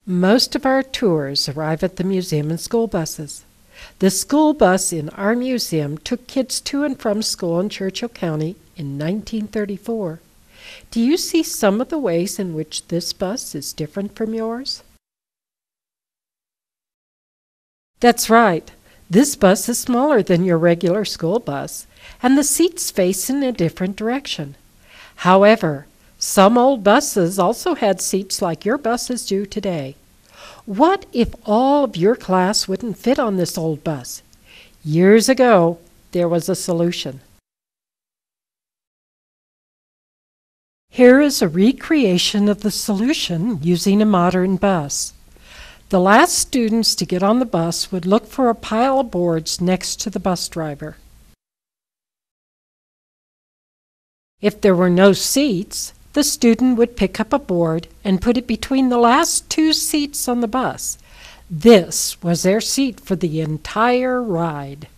Most of our tours arrive at the museum in school buses. The school bus in our museum took kids to and from school in Churchill County in 1934. Do you see some of the ways in which this bus is different from yours? That's right. This bus is smaller than your regular school bus, and the seats face in a different direction. However, some old buses also had seats like your buses do today. What if all of your class wouldn't fit on this old bus? Years ago, there was a solution. Here is a recreation of the solution using a modern bus. The last students to get on the bus would look for a pile of boards next to the bus driver. If there were no seats, the student would pick up a board and put it between the last two seats on the bus. This was their seat for the entire ride.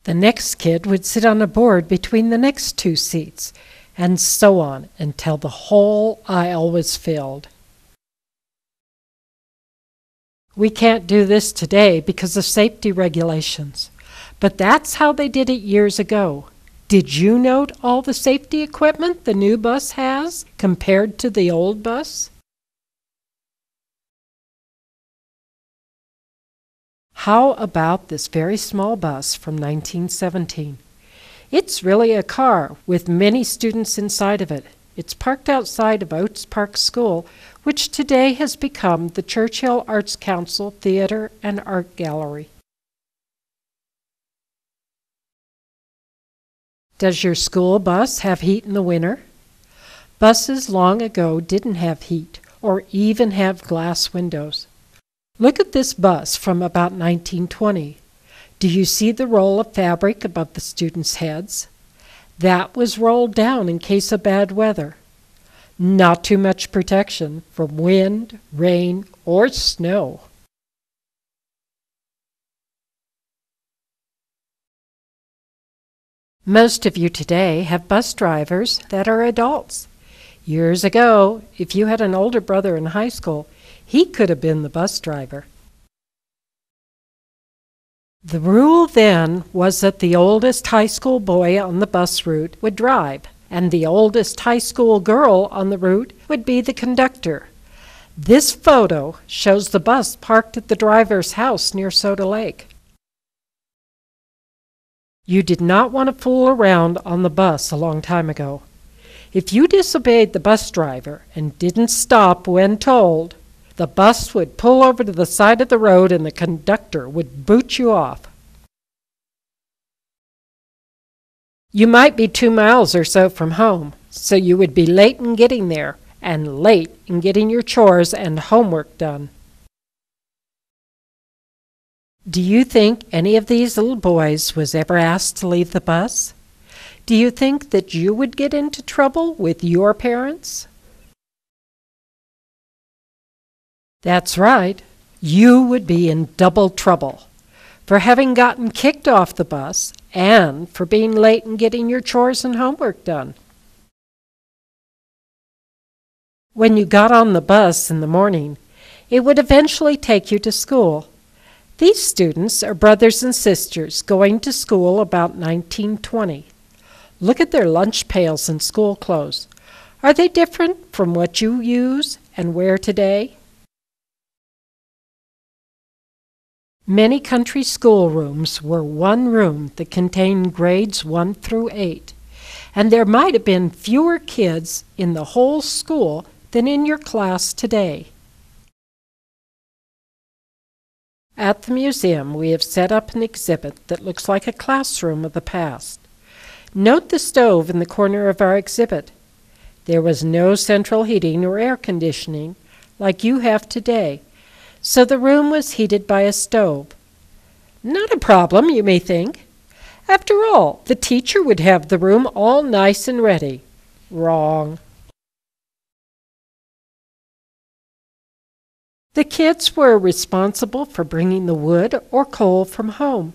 The next kid would sit on a board between the next two seats, and so on until the whole aisle was filled. We can't do this today because of safety regulations, but that's how they did it years ago. Did you note all the safety equipment the new bus has compared to the old bus? How about this very small bus from 1917? It's really a car with many students inside of it. It's parked outside of Oates Park School, which today has become the Churchill Arts Council Theater and Art Gallery. Does your school bus have heat in the winter? Buses long ago didn't have heat or even have glass windows. Look at this bus from about 1920. Do you see the roll of fabric above the students' heads? That was rolled down in case of bad weather. Not too much protection from wind, rain, or snow. Most of you today have bus drivers that are adults. Years ago, if you had an older brother in high school, he could have been the bus driver. The rule then was that the oldest high school boy on the bus route would drive, and the oldest high school girl on the route would be the conductor. This photo shows the bus parked at the driver's house near Soda Lake. You did not want to fool around on the bus a long time ago. If you disobeyed the bus driver and didn't stop when told, the bus would pull over to the side of the road and the conductor would boot you off. You might be 2 miles or so from home, so you would be late in getting there and late in getting your chores and homework done. Do you think any of these little boys was ever asked to leave the bus? Do you think that you would get into trouble with your parents? That's right. You would be in double trouble for having gotten kicked off the bus and for being late in getting your chores and homework done. When you got on the bus in the morning, it would eventually take you to school. These students are brothers and sisters going to school about 1920. Look at their lunch pails and school clothes. Are they different from what you use and wear today? Many country schoolrooms were one room that contained grades 1 through 8, and there might have been fewer kids in the whole school than in your class today. At the museum, we have set up an exhibit that looks like a classroom of the past. Note the stove in the corner of our exhibit. There was no central heating or air conditioning like you have today, so the room was heated by a stove. Not a problem, you may think. After all, the teacher would have the room all nice and ready. Wrong. The kids were responsible for bringing the wood or coal from home,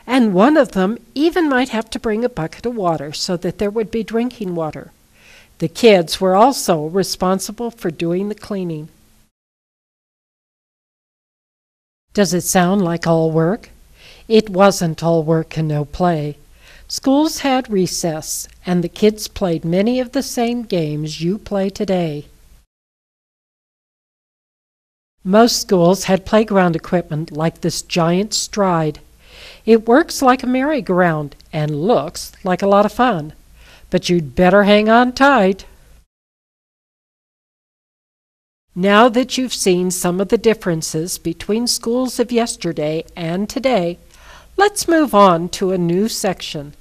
and one of them even might have to bring a bucket of water so that there would be drinking water. The kids were also responsible for doing the cleaning. Does it sound like all work? It wasn't all work and no play. Schools had recess, and the kids played many of the same games you play today. Most schools had playground equipment like this giant stride. It works like a merry-go-round and looks like a lot of fun, but you'd better hang on tight. Now that you've seen some of the differences between schools of yesterday and today, let's move on to a new section.